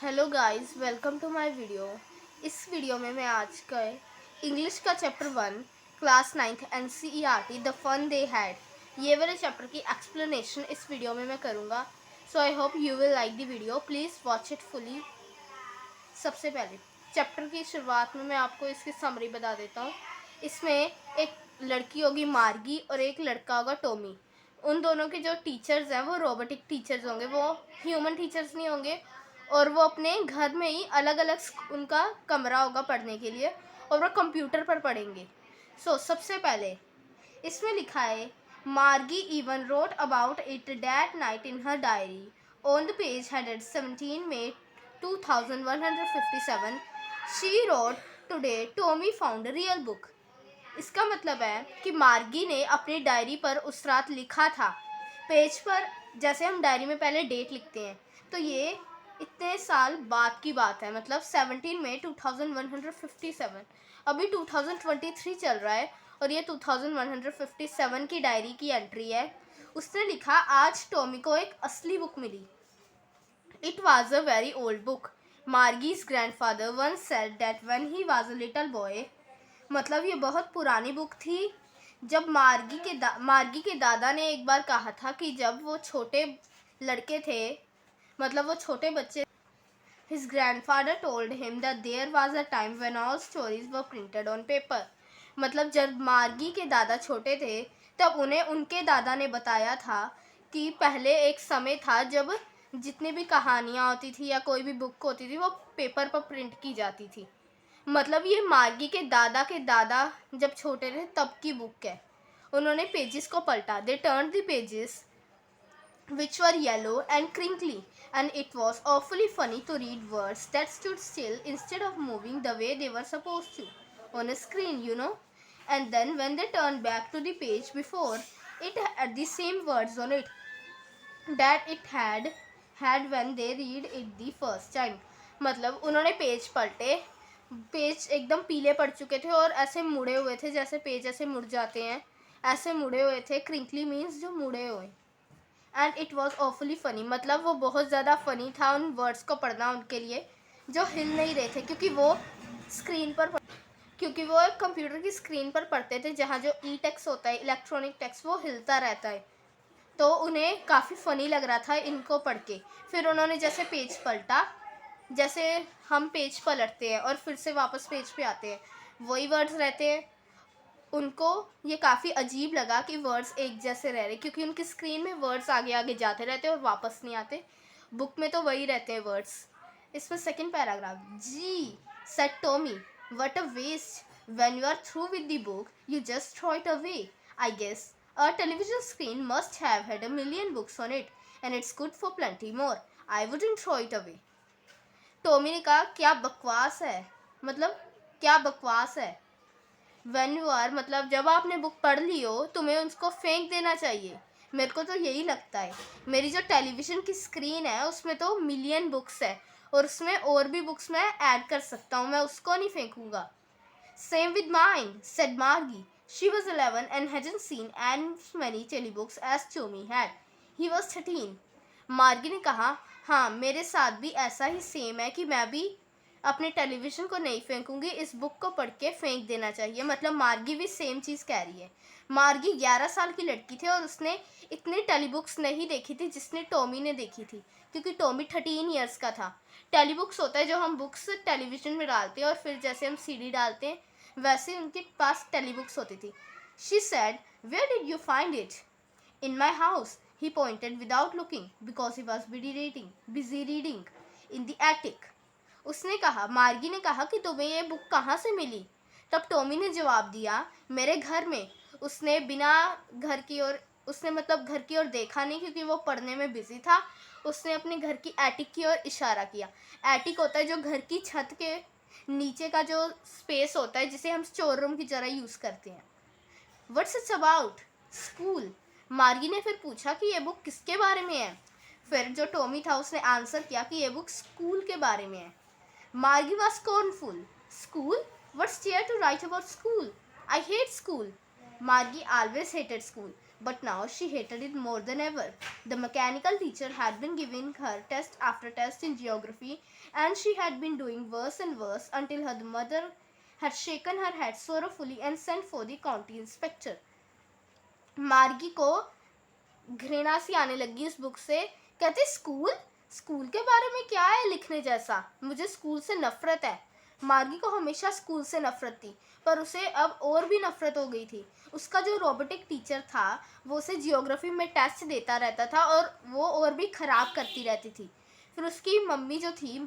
Hello guys, welcome to my video. इस video में मैं आज का इंग्लिश का chapter 1 class 9th NCERT the fun they had ये वाले चैप्टर की एक्सप्लेनेशन इस वीडियो में मैं करूँगा। So I hope you will like the video. Please watch it fully. सबसे पहले चैप्टर की शुरुआत में मैं आपको इसकी समरी बता देता हूँ। इसमें एक लड़की होगी मार्गी और एक लड़का होगा टॉमी। उन दोनों के जो टीचर्स हैं वो रोबोटिक टीचर्स होंगे, वो ह्यूमन टीचर्स नहीं होंगे। और वो अपने घर में ही अलग अलग उनका कमरा होगा पढ़ने के लिए और वो कंप्यूटर पर पढ़ेंगे। सबसे पहले इसमें लिखा है मार्गी even wrote about it that night in her diary on the page headed 17 May 2157 she wrote today Tommy found real book. इसका मतलब है कि मार्गी ने अपनी डायरी पर उस रात लिखा था पेज पर, जैसे हम डायरी में पहले डेट लिखते हैं, तो ये इतने साल बाद की बात है, मतलब 17 May 2157। अभी 2023 चल रहा है और ये 2157 की डायरी की एंट्री है। उसने लिखा आज टॉमी को एक असली बुक मिली। It was a very old book. Margie's grandfather once said that when he was a little boy. मतलब ये बहुत पुरानी बुक थी। जब मार्गी के दादा ने एक बार कहा था कि जब वो छोटे लड़के थे, मतलब वो छोटे बच्चे, his grandfather told him that there was a time when all stories were printed on paper। मतलब जब मार्गी के दादा छोटे थे तब उन्हें उनके दादा ने बताया था कि पहले एक समय था जब जितनी भी कहानियाँ होती थी या कोई भी बुक होती थी वो पेपर पर प्रिंट की जाती थी। मतलब ये मार्गी के दादा जब छोटे थे तब की बुक है। उन्होंने पेजेस को पलटा। They turn the pages which were yellow and crinkly, and it was awfully funny to read words that stood still instead of moving the way they were supposed to on a screen, you know. And then when they turned back to the page before it had the same words on it that it had when they read it the first time। मतलब उन्होंने page पलटे, page एकदम पीले पड़ चुके थे और ऐसे मुड़े हुए थे, जैसे पेज ऐसे मुड़ जाते हैं, ऐसे मुड़े हुए थे। क्रिंकली मीन्स जो मुड़े हुए। And it was awfully funny, मतलब वो बहुत ज़्यादा फ़नी था उन वर्ड्स को पढ़ना उनके लिए जो हिल नहीं रहे थे, क्योंकि वो एक कंप्यूटर की स्क्रीन पर पढ़ते थे जहाँ जो ई टेक्स्ट होता है, इलेक्ट्रॉनिक टेक्स्ट, वो हिलता रहता है। तो उन्हें काफ़ी फ़नी लग रहा था इनको पढ़ के। फिर उन्होंने जैसे पेज पलटा, जैसे हम पेज पलटते हैं और फिर से वापस पेज पे आते हैं, वही वर्ड्स रहते हैं। उनको ये काफ़ी अजीब लगा कि वर्ड्स एक जैसे रह रहे, क्योंकि उनकी स्क्रीन में वर्ड्स आगे आगे जाते रहते और वापस नहीं आते। बुक में तो वही रहते हैं वर्ड्स। इसमें second paragraph, gee said Tommy, what a waste, when you are through with the book you just throw it away. I guess a television screen must have had a million books on it and it's good for plenty more. I wouldn't throw it away. Tommy ने कहा क्या बकवास है, मतलब क्या बकवास है। When you are, मतलब जब आपने बुक पढ़ ली हो तुम्हें उसको फेंक देना चाहिए। मेरे को तो यही लगता है। मेरी जो टेलीविज़न की स्क्रीन है उसमें तो मिलियन बुक्स है और उसमें और भी बुक्स मैं ऐड कर सकता हूँ, मैं उसको नहीं फेंकूँगा। Same with mine said Margie. She was 11 and hasn't seen as many telebooks as Tommy had. He was 13। Margie ने कहा हाँ मेरे साथ भी ऐसा ही सेम है कि मैं भी अपने टेलीविज़न को नहीं फेंकूंगी, इस बुक को पढ़ के फेंक देना चाहिए। मतलब मार्गी भी सेम चीज़ कह रही है। मार्गी 11 साल की लड़की थी और उसने इतनी टेलीबुक्स नहीं देखी थी जिसने टॉमी ने देखी थी, क्योंकि टॉमी 13 ईयर्स का था। टेलीबुक्स होता है जो हम बुक्स टेलीविज़न में डालते हैं और फिर जैसे हम सीडी डालते हैं वैसे उनके पास टेलीबुक्स होती थी। She said where did you find it. In my house, he pointed without looking because he was busy reading in the attic. उसने कहा, मार्गी ने कहा कि तुम्हें ये बुक कहाँ से मिली। तब टॉमी ने जवाब दिया मेरे घर में। उसने बिना घर की ओर, उसने मतलब घर की ओर देखा नहीं क्योंकि वो पढ़ने में बिजी था। उसने अपने घर की एटिक की ओर इशारा किया। एटिक होता है जो घर की छत के नीचे का जो स्पेस होता है जिसे हम स्टोर रूम की तरह यूज़ करते हैं। What's it's about. स्कूल। मार्गी ने फिर पूछा कि ये बुक किसके बारे में है। फिर जो टॉमी था उसने आंसर किया कि ये बुक स्कूल के बारे में है। Margie was scornful. School? What's there to write about school? I hate school. Margie always hated school, but now she hated it more than ever. The mechanical teacher had been giving her test after test in geography, and she had been doing worse and worse until her mother had shaken her head sorrowfully and sent for the county inspector. मार्गी को घृणा सी आने लगी उस book से। कहते school school के बारे में क्या है लिखने जैसा, मुझे स्कूल से नफरत है। मार्गी को हमेशा स्कूल से नफरत थी, पर उसे अब और भी नफरत हो गई थी। उसका जो रोबोटिक टीचर था वो उसे जियोग्राफी में टेस्ट देता रहता था और वो और भी ख़राब करती रहती थी। फिर उसकी मम्मी जो थी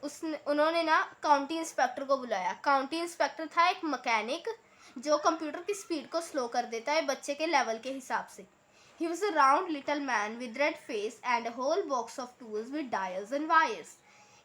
उन्होंने ना काउंटी इंस्पेक्टर को बुलाया। काउंटी इंस्पेक्टर था एक मैकेनिक जो कंप्यूटर की स्पीड को स्लो कर देता है बच्चे के लेवल के हिसाब से। He was a round little man with red face and a whole box of tools with dials and wires.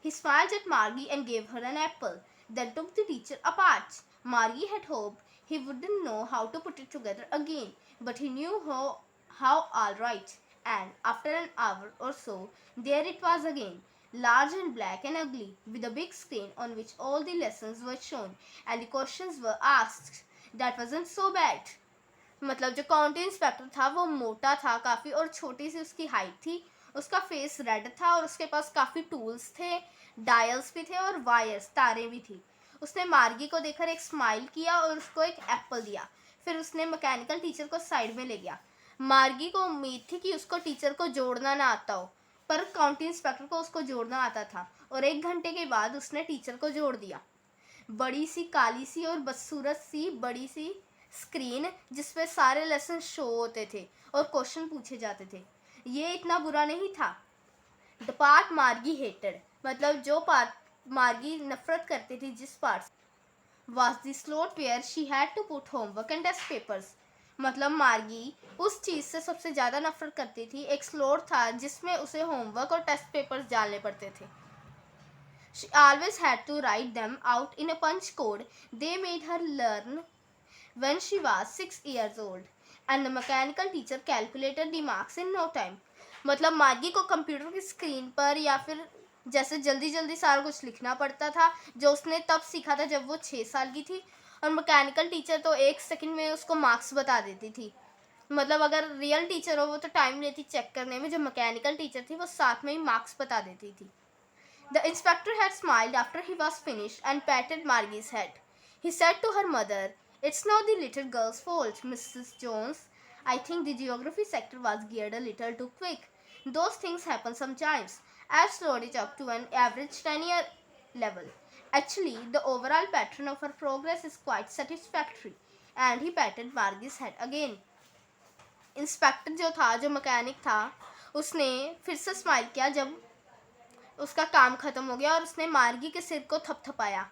He smiled at Margie and gave her an apple, then took the teacher apart. Margie had hoped he wouldn't know how to put it together again, but he knew how all right. And after an hour or so, there it was again, large and black and ugly, with a big screen on which all the lessons were shown and the questions were asked. That wasn't so bad. मतलब जो county inspector था वो मोटा था काफ़ी और छोटी सी उसकी हाइट थी। उसका फेस रेड था और उसके पास काफ़ी टूल्स थे, डायल्स भी थे और वायर्स तारें भी थी। उसने मार्गी को देखकर एक स्माइल किया और उसको एक एप्पल दिया। फिर उसने मैकेनिकल टीचर को साइड में ले गया। मार्गी को उम्मीद थी कि उसको टीचर को जोड़ना ना आता हो, पर काउंटी इंस्पेक्टर को उसको जोड़ना आता था और 1 घंटे के बाद उसने टीचर को जोड़ दिया। बड़ी सी काली सी और बदसूरत सी बड़ी सी स्क्रीन जिस पे सारे लेसन शो होते थे और क्वेश्चन पूछे जाते थे। ये इतना बुरा नहीं था। द पार्ट मार्गी हेटेड, मतलब जो पार्ट मार्गी नफरत करती थी जिस part, was the slot where she had to put homework and test papers. मतलब मार्गी उस चीज़ से सबसे ज़्यादा नफरत करती थी, एक स्लॉट था जिसमें उसे होमवर्क और टेस्ट पेपर्स डालने पड़ते थे। She always had to write them out in a punch code they made her learn when she was 6 years old, and the mechanical teacher calculated the marks in no time. मतलब मार्गी को computer की screen पर या फिर जैसे जल्दी जल्दी सारा कुछ लिखना पड़ता था जो उसने तब सीखा था जब वो 6 साल की थी, और मैकेनिकल टीचर तो 1 सेकंड में उसको मार्क्स बता देती थी। मतलब अगर रियल टीचर हो वो तो टाइम लेती चेक करने में, जो मैकेनिकल टीचर थी वो साथ में ही मार्क्स बता देती थी। The inspector had smiled after he was finished and patted Margie's head. He said to her mother, "It's not the little girl's fault, Mrs. Jones. I think the geography sector was geared a little too quick. Those things happen sometimes. I've slowed it up to an average 10-year level. Actually, the overall pattern of her progress is quite satisfactory." And he patted Margie's head again. Inspector जो था, जो mechanic था, उसने फिर से smile किया जब उसका काम ख़त्म हो गया और उसने मार्गी के सिर को थपथपाया।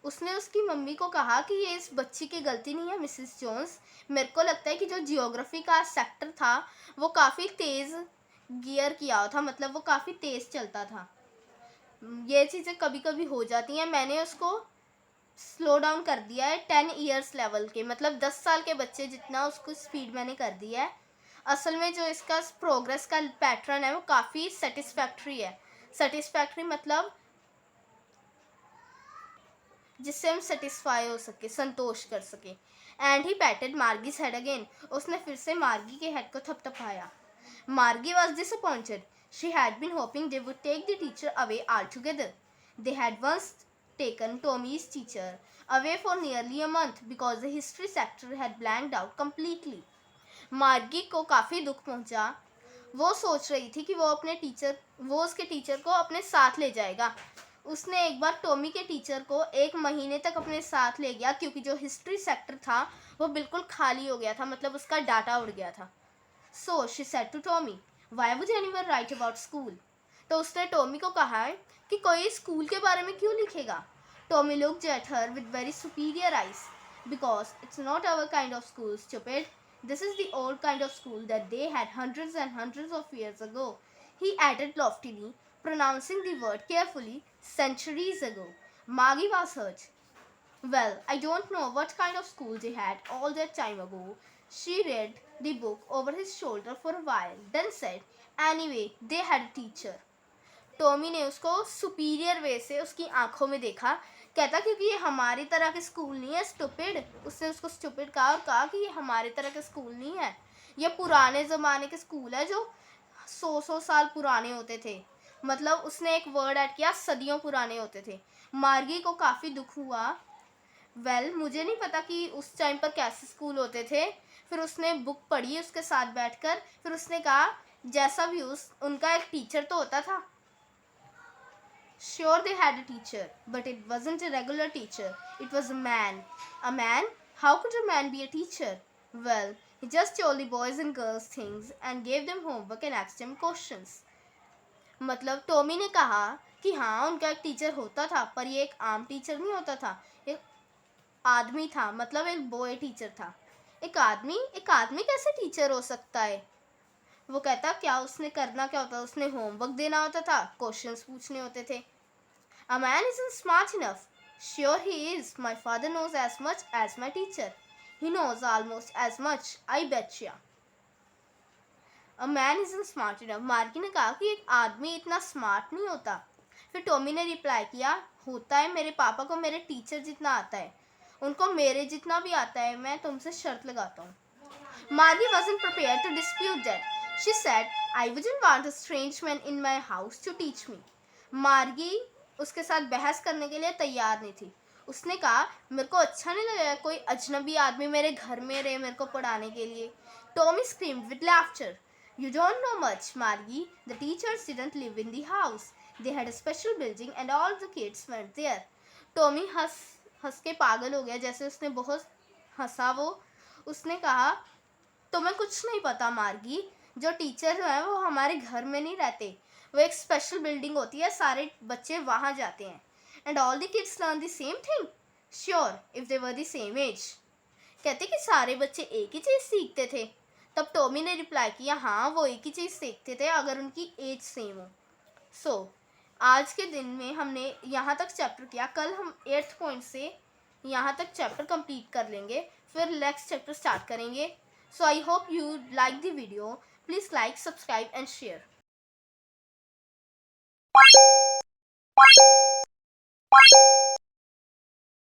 उसने उसकी मम्मी को कहा कि ये इस बच्ची की गलती नहीं है मिसेस जोन्स। मेरे को लगता है कि जो जियोग्राफी का सेक्टर था वो काफ़ी तेज़ गियर किया हुआ था, मतलब वो काफ़ी तेज़ चलता था। ये चीज़ें कभी कभी हो जाती हैं। मैंने उसको स्लो डाउन कर दिया है 10 ईयर्स लेवल के, मतलब 10 साल के बच्चे जितना उसको स्पीड मैंने कर दिया है। असल में जो इसका प्रोग्रेस का पैटर्न है वो काफ़ी सेटिस्फैक्ट्री है। सेटिस्फैक्ट्री मतलब जिससे हम सेटिस्फाई हो सके, संतोष कर सके। And he patted Margie's head again. उसने फिर से मार्गी के हेड को थपथपाया। Margie was disappointed. She had been hoping they would take the teacher away all together. They had once taken Tommy's teacher away for nearly a month because the history sector had blanked out completely. मार्गी को काफ़ी दुख पहुंचा। वो सोच रही थी कि वो उसके टीचर को अपने साथ ले जाएगा। उसने एक बार टॉमी के टीचर को 1 महीने तक अपने साथ ले गया क्योंकि जो हिस्ट्री सेक्टर था वो बिल्कुल खाली हो गया था, मतलब उसका डाटा उड़ गया था। So she said to Tommy, why would anyone write about school? तो उसने टॉमी को कहा है कि कोई स्कूल के बारे में क्यों लिखेगा। Tommy looked at her with very superior eyes. Because it's not our kind of school, stupid. This is the old kind of school that they had hundreds and hundreds of years ago. He added loftily, pronouncing the word carefully, centuries ago. Margie was hurt. Well, I don't know what kind of school they had all that time ago. She read the book over his shoulder for a while, then said, anyway, they had a teacher. Tommy ने उसको superior वे से उसकी आंखों में देखा कहता क्योंकि ये हमारी तरह के स्कूल नहीं है स्टूपिड। उसने उसको स्टूपिड कहा और कहा कि ये हमारी तरह के स्कूल नहीं है, ये पुराने ज़माने के स्कूल है जो 100 साल पुराने होते थे। मतलब उसने एक वर्ड ऐड किया, सदियों पुराने होते थे। मार्गी को काफ़ी दुख हुआ। मुझे नहीं पता कि उस टाइम पर कैसे स्कूल होते थे। फिर उसने बुक पढ़ी उसके साथ बैठकर। फिर उसने कहा जैसा भी उनका एक टीचर तो होता था। Sure, they had a teacher, but it wasn't a regular teacher. It was a man. A man? How could a man be a teacher? Well, he just told the boys and girls things and gave them homework and asked them questions. मतलब Tommy ने कहा कि हाँ उनका एक teacher होता था, पर ये एक आम टीचर नहीं होता था, एक आदमी था, मतलब एक बॉय टीचर था। एक आदमी कैसे टीचर हो सकता है? वो कहता क्या उसने करना क्या होता, उसने होमवर्क देना होता था, क्वेश्चंस पूछने होते थे। A man isn't smart enough. Sure he is. My father knows as much as my teacher. He knows almost as much, I betcha. A man isn't smart enough. Marquee ने कहा कि एक आदमी इतना स्मार्ट नहीं होता। फिर टॉमी ने रिप्लाई किया, होता है, मेरे पापा को मेरे टीचर जितना आता है, उनको मेरे जितना भी आता है, मैं तुमसे शर्त लगाता हूँ। Margie wasn't prepared to dispute that. She said, I wouldn't want a strange man in my house to teach me. मार्गी उसके साथ बहस करने के लिए तैयार नहीं थी। उसने कहा मेरे को अच्छा नहीं लगेगा कोई अजनबी आदमी मेरे घर में रहे मेरे को पढ़ाने के लिए। Tommy screamed with laughter. You don't know much, Margie. The teachers didn't live in the house. They had a special building and all the kids went there. Tommy हंस के पागल हो गया, जैसे उसने बहुत हंसा वो। उसने कहा तुम्हें कुछ नहीं पता मार्गी, जो टीचर जो है वो हमारे घर में नहीं रहते, वो एक स्पेशल बिल्डिंग होती है, सारे बच्चे वहाँ जाते हैं। And all the kids learn the same thing. Sure if they were the same age. कहते कि सारे बच्चे एक ही चीज़ सीखते थे। तब टॉमी ने रिप्लाई किया हाँ वो एक ही चीज़ सीखते थे अगर उनकी एज सेम हो। सो आज के दिन में हमने यहाँ तक चैप्टर किया। कल हम 8th पॉइंट से यहाँ तक चैप्टर कंप्लीट कर लेंगे, फिर नेक्स्ट चैप्टर स्टार्ट करेंगे। So I hope you like the video. Please like, subscribe and share.